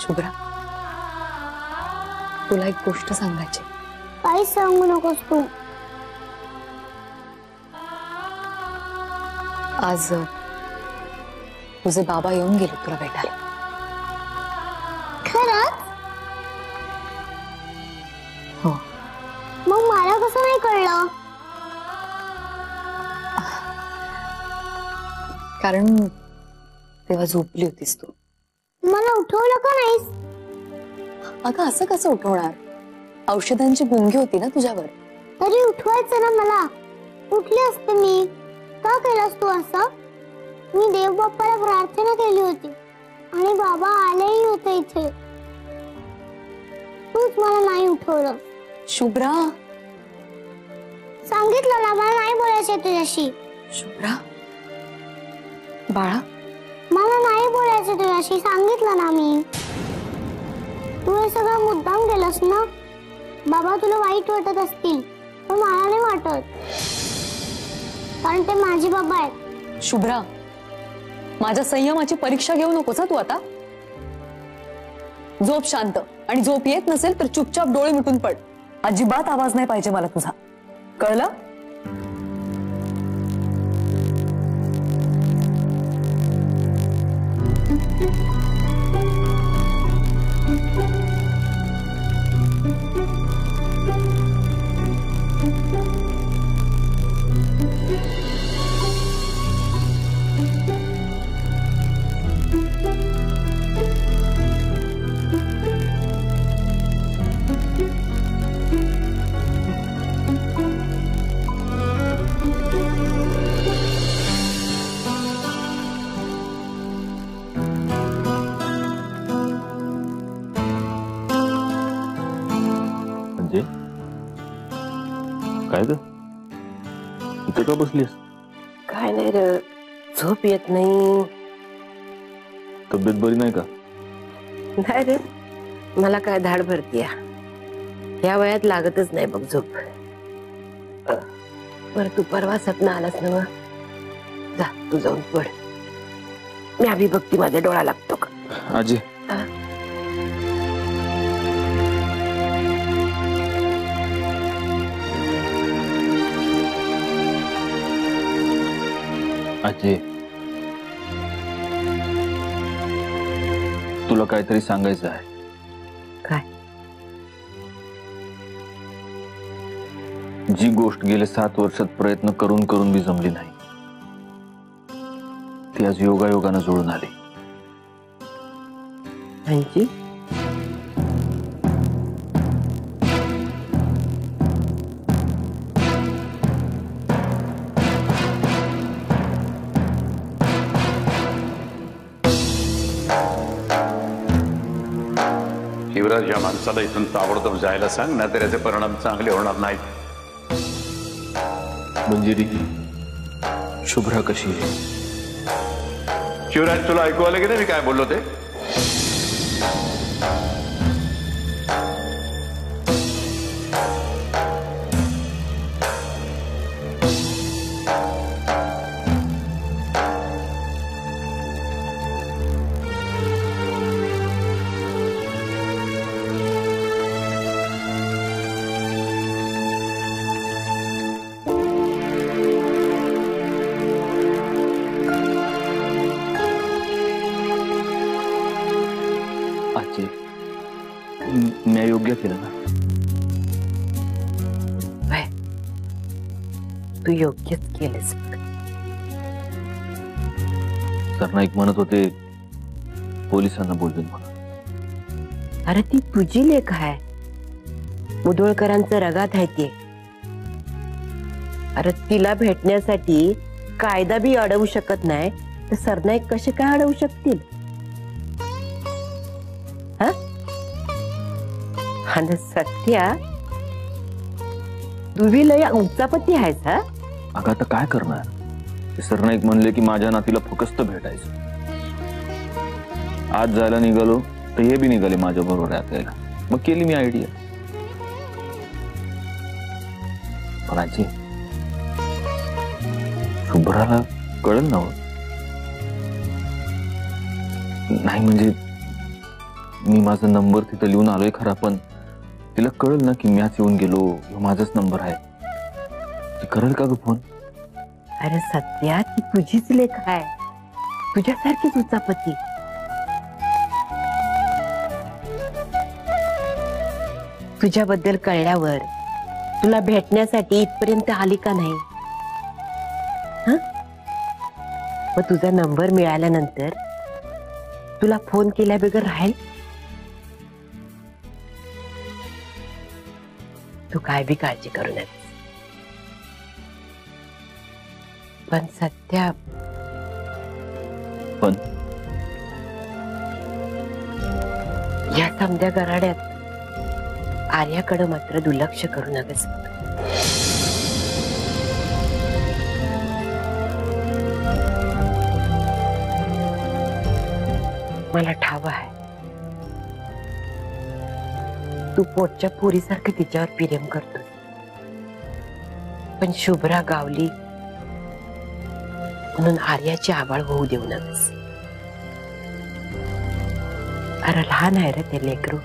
शुभ्रा, तुला एक गोष्ट सांगायची. काही सांगू नकोस तू. आज तुझे बाबा येऊन गेले तुला भेटायला. खरंच? हो. मग मला कसं नाही कळलं? कारण तेव्हा झोपली होतीस तू. मला उठवलं का नाहीस? अगं असं कसं उठवणार? औषधांची गुंगी होती ना तुझ्यावर. तरी उठवायचं ना मला. उठले असते मी. का केलंस तू असं? मी देव बाप्पाला प्रार्थना केली होती आणि बाबा आलेही होते इथे. तूच मला नाही उठवलं. शुभ्रा, सांगितलं ना मला नाही बोलायचं तुझ्याशी. शुभ्रा बाळा, मला नाही बोलायचं तुझ्याशी. सांगितलं ना मी. तू हे सगळं मुद्दाम केलंस ना. बाबा तुला वाईट वाटत असतील पण मला नाही वाटत, कारण ते माझे बाबा आहेत. शुभ्रा, माझ्या संयमाची परीक्षा घेऊ नकोस तू आता. झोप शांत, आणि झोप येत नसेल तर चुपचाप डोळे मिटून पड. अजिबात आवाज नाही पाहिजे मला तुझा, कळलं? काय ग, इथं का बसलीस? काय नाही रे, झोप येत नाही. तब्येत बरी नाही का? नाही रे, मला काय धाड भरतीया. या वयात लागतच नाही बघ झोप. बरं तू परवा सपना आलास ना, जा तू जाऊन पड. मी आधी बघती माझ्या डोळा लागतो का. आजी, आजी तुला काहीतरी सांगायचं आहे. काय? जी गोष्ट गेले 7 वर्षात प्रयत्न करून करून बी जमली नाही, ती आज योगायोगानं जुळून आली. म्हणजे शिवराज, या माणसाला इथून ताबडतोब जायला सांग, नाहीतर याचे परिणाम चांगले होणार नाहीत. मंजिरी, शुभ्रा कशी आहे? शिवराज, तुला ऐकू आलं की नाही मी काय बोललो ते? मी योग्य केलं ना? तू योग्यच केलेस. सरनाईक म्हणत होते पोलिसांना बोलवेन म्हणून. अरे ती तुझी लेख आहे, मुधोळकरांचं रगात आहे ते. अरे तिला भेटण्यासाठी कायदा बी अडवू शकत नाही, तर सरनाईक कसे काय अडवू शकतील? हा? आणि सत्या, तू बी लय उंचापती आहेस. हा, अगं आता काय करणार? सरनाईक म्हणले की माझ्या नातीला फकस्त भेटायचं. आज जायला निघालो तर हे बी निघाले माझ्या बरोबर यायला. मग केली मी आयडिया. पण आजी, शुभ्राला कळलं ना? नाही म्हणजे मी माझा नंबर तिथं लिहून आलोय खरा, पण तिला कळलं ना की मॅच येऊन गेलो, ह्यो माझाच नंबर आहे. ती करेल का ग फोन? अरे सत्या, ती तुझीच लेख आहे, तुझ्यासारखीच उचापती. तुझ्याबद्दल कळल्यावर तुला भेटण्यासाठी इथपर्यंत आली का नाही? मग तुझा नंबर मिळाल्यानंतर तुला फोन केल्या बगैर राहील? तू काय बी काळजी करू नये. पण सत्या, पण या समध्या गराड्यात आर्याकडे मात्र दुर्लक्ष करू नकस. मला ठाव आहे तू पोटच्या पोरीसारखं तिच्यावर प्रेम करतो, पण शुभ्रा गावली म्हणून आर्याची आबाळ होऊ देऊ नकस. अरे लहान आहे रे ते लेकरू,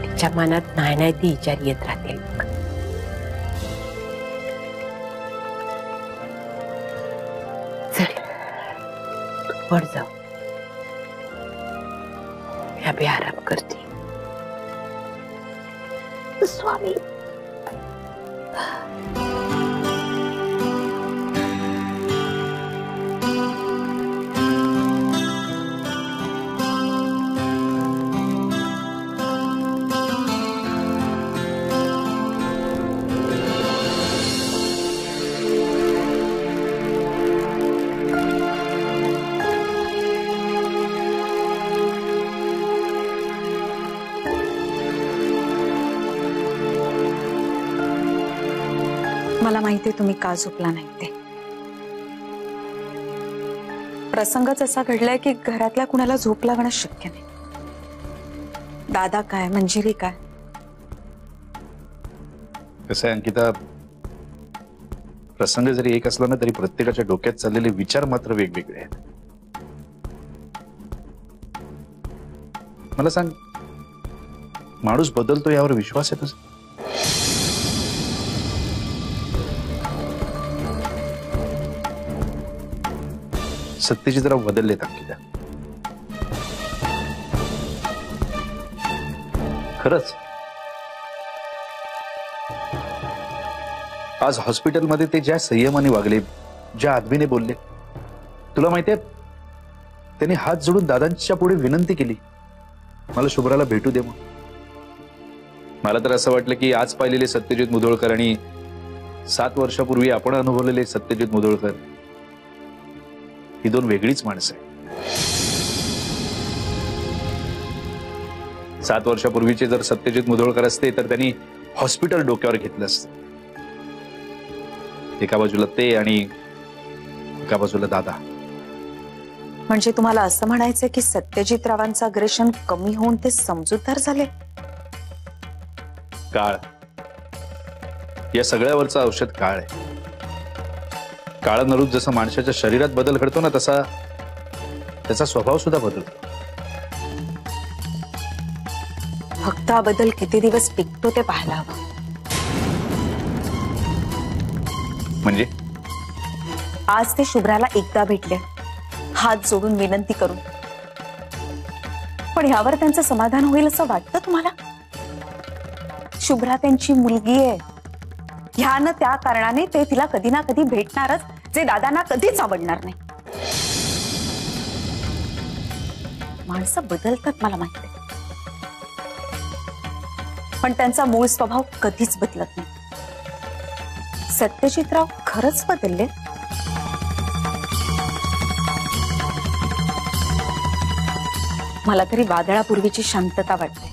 तिच्या मनात नाही नाही ती विचार येत राहतील. चल तू वर जाऊ, या बी आराम करते. स्वामी मला माहितीये तुम्ही का झोपला नाही ते. प्रसंगच असा घडलाय की घरातल्या कुणाला झोप लागणं शक्य नाही. दादा काय, मंजिरी काय. कसं आहे अंकिता, प्रसंग जरी एक असला ना तरी प्रत्येकाच्या डोक्यात चाललेले विचार मात्र वेगवेगळे आहेत. मला सांग, माणूस बदलतो यावर विश्वास आहे तुझा? सत्यजितराव बदललेत अंकिता, खरंच. आज हॉस्पिटलमध्ये ते ज्या संयमाने वागले, ज्या आदमीने बोलले, तुला माहितीये त्यांनी हात जोडून दादांच्या पुढे विनंती केली, मला शुभ्राला भेटू दे म्हणून. मला तर असं वाटलं की आज पाहिलेले सत्यजित मुधोळकर आणि 7 वर्षापूर्वी आपण अनुभवलेले सत्यजित मुधोळकर ही दोन वेगळीच माणसं आहेत. 7 वर्षापूर्वीचे जर सत्यजित मुधोळकर असते तर त्यांनी हॉस्पिटल डोक्यावर घेतलं असतं. एका बाजूला ते आणि एका बाजूला दादा. म्हणजे तुम्हाला असं म्हणायचंय की सत्यजितरावांचं अग्रेशन कमी होऊन ते समजूतदार झाले? काळ, या सगळ्यावरचं औषध काळ आहे. काळानुरूप जसं माणसाच्या शरीरात बदल घडतो ना, तसा त्याचा स्वभाव सुद्धा बदलतो. फक्त हा बदल किती दिवस टिकतो ते पाहायला हवं. म्हणजे आज ते शुभ्राला एकदा भेटले, हात जोडून विनंती करून, पण यावर त्यांचं समाधान होईल असं वाटतं तुम्हाला? शुभ्रा त्यांची मुलगी आहे, ह्यानं त्या कारणाने ते तिला कधी ना कधी भेटणारच, जे दादांना कधीच आवडणार नाही. माणसं बदलतात मला माहिती, पण त्यांचा मूळ स्वभाव कधीच बदलत नाही. सत्यजितराव खरंच बदलले? मला तरी वादळापूर्वीची शांतता वाटते.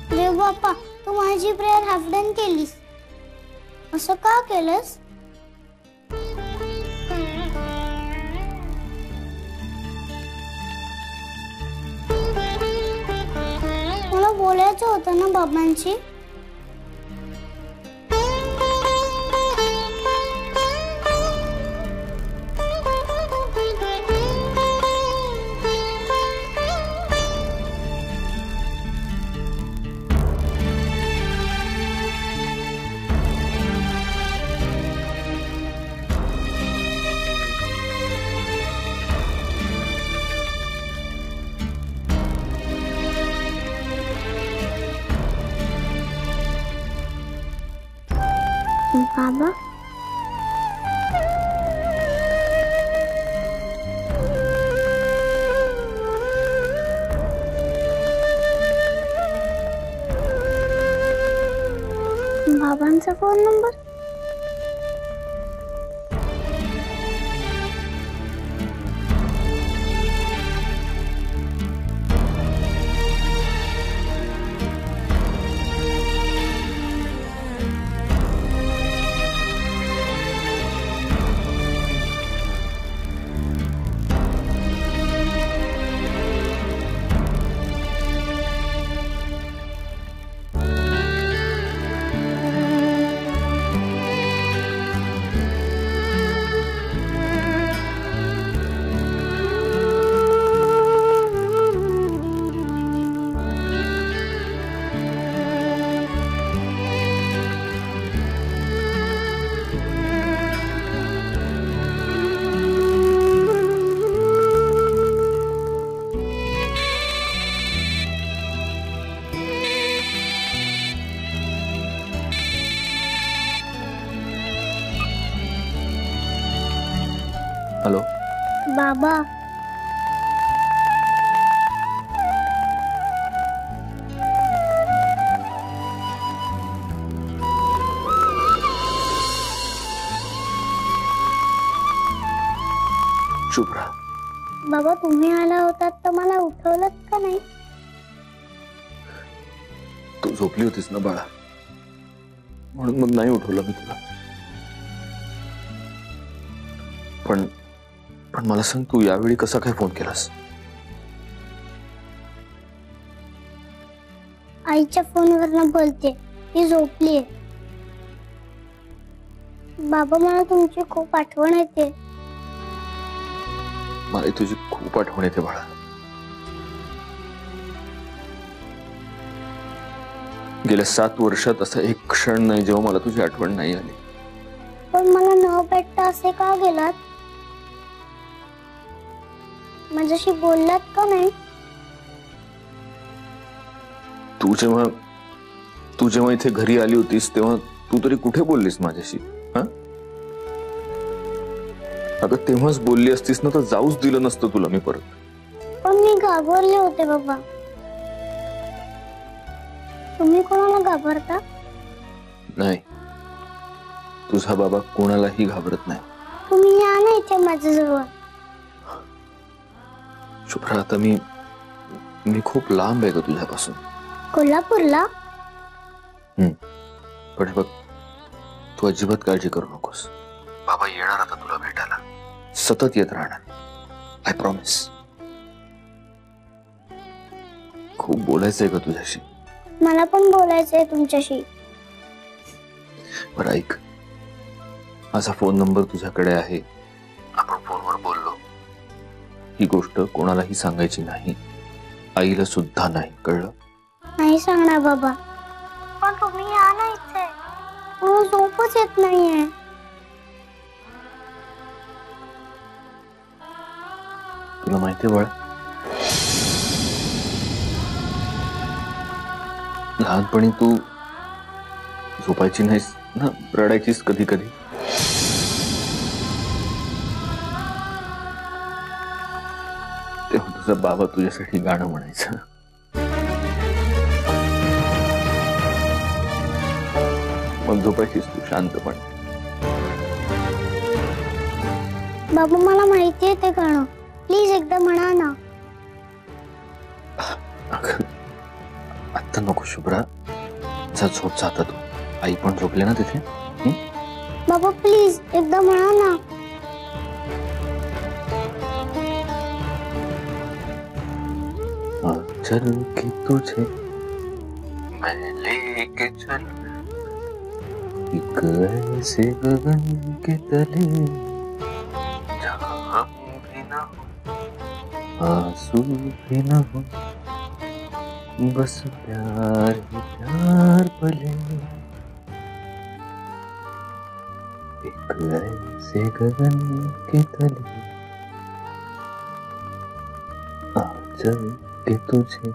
देव बाप्पा, तू माझी प्रेयर हाफ डन केलीस, असं का केलंस? बोलायचं होतं ना बाबांशी. बाबा बाबांचा फोन नंबर. हॅलो बाबा शुभ्रा, बाबा तुम्ही आला होतात तर मला उठवलं का नाही. तू झोपली होतीस ना बाळा, म्हणून मग नाही उठवलं मी तुला. पण पण मला सांग, तू यावेळी कसा काय फोन केलास? आईच्या फोनवरनं बोलते, ती झोपलीये. बाबा मला तुमची खूप आठवण येते. मला तुझी खूप आठवण येते बाळा. गेल्या 7 वर्षात असं एक क्षण नाही जेव्हा मला तुझी आठवण नाही आली. पण मला न भेटता असे का गेलात? माझ्याशी बोललात का नाही? तू जेव्हा इथे घरी आली होतीस तेव्हा तू तरी कुठे बोललीस माझ्याशी? हा, अगं तेव्हाच बोलली असतीस ना तर जाऊच दिलं नसतं तुला मी परत. पण मी घाबरले होते बाबा. तुम्ही कोणाला घाबरता? नाही, तुझा बाबा कोणालाही घाबरत नाही. तुम्ही या ना इथे माझ्याजवळ. शुभ्रा, आता मी खूप लांब आहे ग तुझ्यापासून. कोल्हापूरला? पण बघ, तू अजिबात काळजी करू नकोस. बाबा येणार आता तुला भेटायला, सतत येत राहणार. I promise. खूप बोलायचंय ग तुझ्याशी. मला पण बोलायचंय तुमच्याशी. बरं ऐक, माझा फोन नंबर तुझ्याकडे आहे. आपण फोनवर बोललो. ही गोष्ट कोणालाही सांगायची नाही, आईला सुद्धा नाही, कळलं? नाही सांगणार बाबा. पण तुम्ही या ना इथे. मला झोपच येत नाहीये. तुला माहितीये बाळा, लहानपणी तू झोपायची नाहीस ना, रडायचीस कधी कधी. तेव्हा तुझा बाबा तुझ्यासाठी गाणं म्हणायचं. मग झोपायचीस तू शांतपणे. बाबा मला माहितीये ते गाणं. प्लीज एकदा म्हणा ना. आता नको शुभ्रा, जा झोप जाता तू. आई पण झोपले ना तिथे. बाबा प्लीज एकदा म्हणा ना. चल की तुझे मैं लेके चल एक ऐसे गगन के तले जहाँ हम भी न हो आंसू भी न हो बस प्यार ही प्यार पले एक ऐसे गगन के तले आ चल के तुझे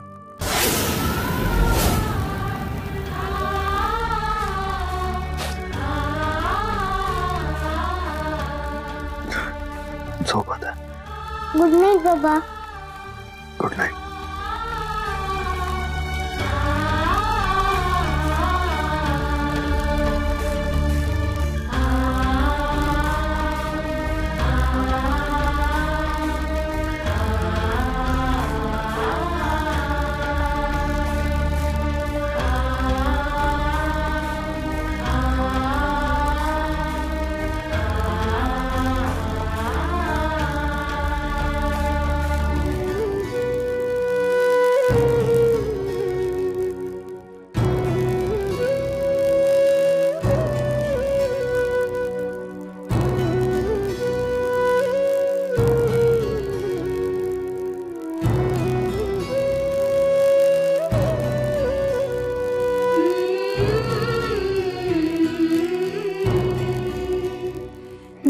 झोप आता. गुड नाईट बाबा. Good night.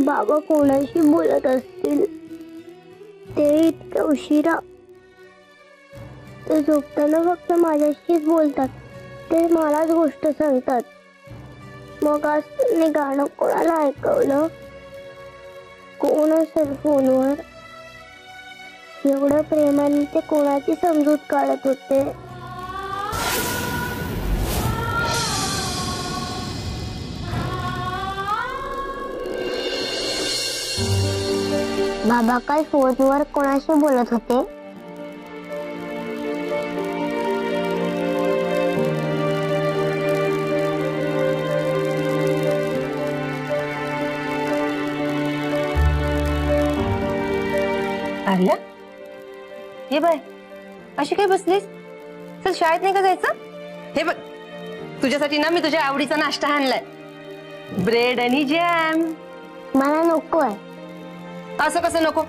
बाबा कोणाशी बोलत असतील ते इतक्या उशिरा. ते झोपताना फक्त माझ्याशीच बोलतात. ते मलाच गोष्ट सांगतात. मग आज त्यांनी गाणं कोणाला ऐकवलं? कोण असेल फोनवर? एवढं प्रेमाने ते कोणाची समजूत काढत होते? बाबा काय फोनवर कोणाशी बोलत होते? आल्या ये बाय अशी काय बसलीस? चल शाळेत नाही का जायचं? हे बघ तुझ्यासाठी ना मी तुझ्या आवडीचा नाश्ता आणलाय. ब्रेड आणि जॅम. मला नकोय. असं कसं नको?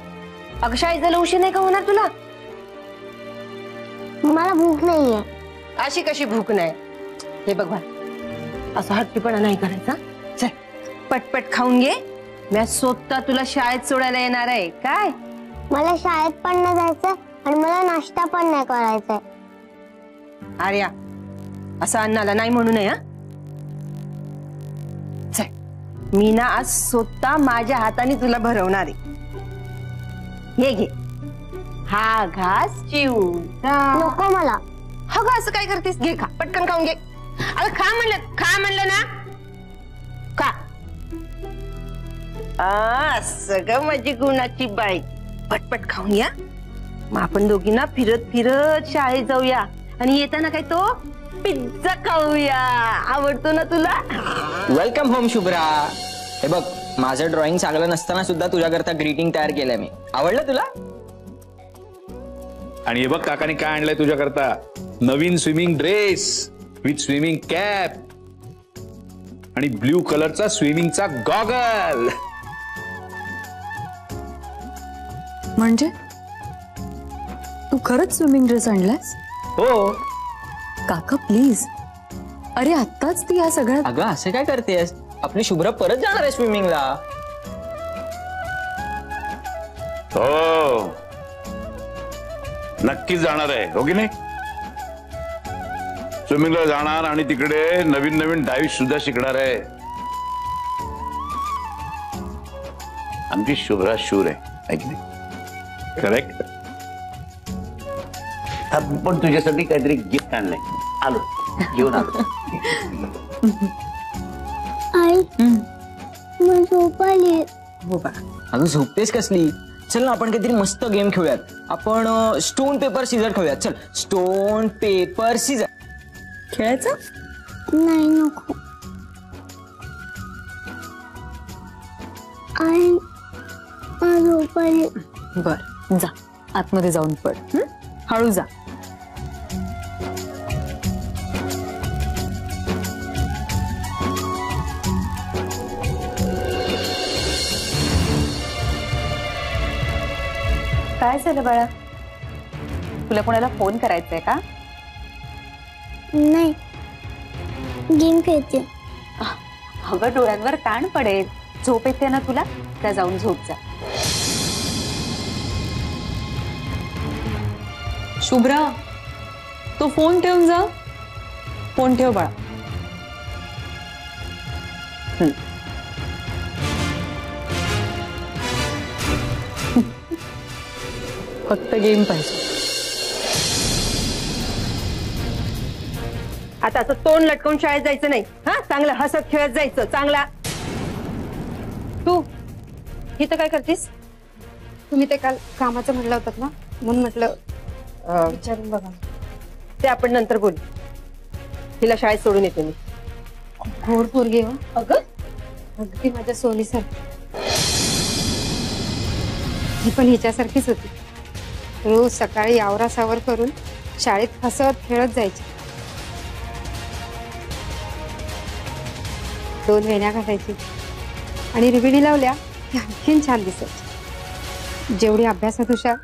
अगं शाळेत जायला उशीर नाही का होणार तुला? मला भूक नाहीये. अशी कशी भूक नाही? हे बघ बाय असं हट्टीपणा नाही करायचा. चल पटपट खाऊन घे. मी स्वतः तुला शाळेत सोडायला येणार आहे. काय? मला शाळेत पण नाही जायचंय आणि मला नाश्ता पण नाही करायचाय. आर्या असं अन्नाला नाही म्हणू नये. चल मी ना आज स्वतः माझ्या हाताने तुला भरवणार आहे. हे घे हा घास चिवडा. नको मला. हा ग असं काय करतेस? घे खा पटकन खाऊन घे. अगं खा म्हणलं ना. खा. असं ग माझी गुणाची बाई. पटपट खाऊन या. मग आपण दोघी ना फिरत फिरत शाळेत जाऊया आणि येताना काय तो पिझ्झा खाऊया. आवडतो ना तुला? Welcome home Shubhra. हे बघ माझं ड्रॉइंग चांगलं नसताना सुद्धा तुझ्याकरता ग्रीटिंग तयार केलंय मी. आवडलं तुला? आणि हे बघ काकाने काय आणलंय तुझ्याकरता. नवीन swimming dress with swimming cap आणि ब्ल्यू कलरचा स्विमिंगचा गॉगल. म्हणजे तू खरंच स्विमिंग ड्रेस आणलास? हो. काका प्लीज. अरे आत्ताच ती या सगळ्यात. अगं असं काय करतेस? आपली शुभ्रा परत जाणार आहे स्विमिंगला. हो नक्कीच जाणार आहे. हो की नाही? स्विमिंगला जाणार आणि तिकडे नवीन नवीन डाईव्ह सुद्धा शिकणार आहे. आमची शुभ्रा शूर आहे की नाही? करेक्ट. पण तुझ्यासाठी काहीतरी गिफ्ट आणलंय. आलो घेऊन आलो. आई मला झोप आली. हो बा. अगं झोपतेस कसली? चल ना आपण काहीतरी मस्त गेम खेळूयात. आपण स्टोन पेपर सीझर खेळूयात. चल स्टोन पेपर सीझर. खेळायचं? नाही नको. आई मला झोप आली. बर जा आतमध्ये जाऊन पड. हळू जा. काय झालं बाळा? तुला कोणाला फोन करायचंय का? नाही, गेम खेळते. अगं डोळ्यांवर ताण पडेल. झोप येते ना तुला? त्या जाऊन झोप जा. शुभ्रा, तो फोन ठेवून जा. फोन ठेव बाळा. फक्त गेम पाहिजे. आता असं तोंड लटकवून शाळेत जायचं नाही. हा, चांगलं हसत खेळत जायचं. चांगला. तू इथं काय करतीस? तुम्ही ते काल कामाचं म्हणलं होतं ना, म्हणून म्हटलं विचारून बघा. ते आपण नंतर बोलू. हिला शाळेत सोडून येते मी. घोर पोरगी हो. अगदी माझ्या सोनीसारखी. ही पण हिच्यासारखीच होती. रोज सकाळी आवरासावर करून शाळेत हसत खेळत जायची. 2 वेण्या घालायची आणि रिबिडी लावल्या की आणखीन छान दिसायची. जेवढी अभ्यासात हुशार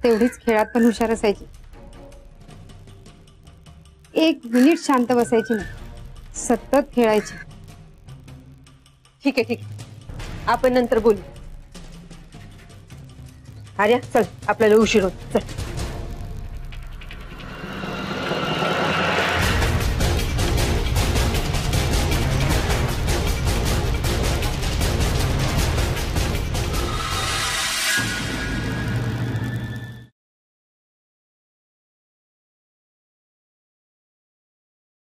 तेवढीच खेळात पण हुशार असायची. 1 मिनिट शांत बसायची नाही, सतत खेळायची. ठीक आहे, ठीक आहे. आपण नंतर बोलू. आर्या, चल, आपल्याला उशीर होत. चल.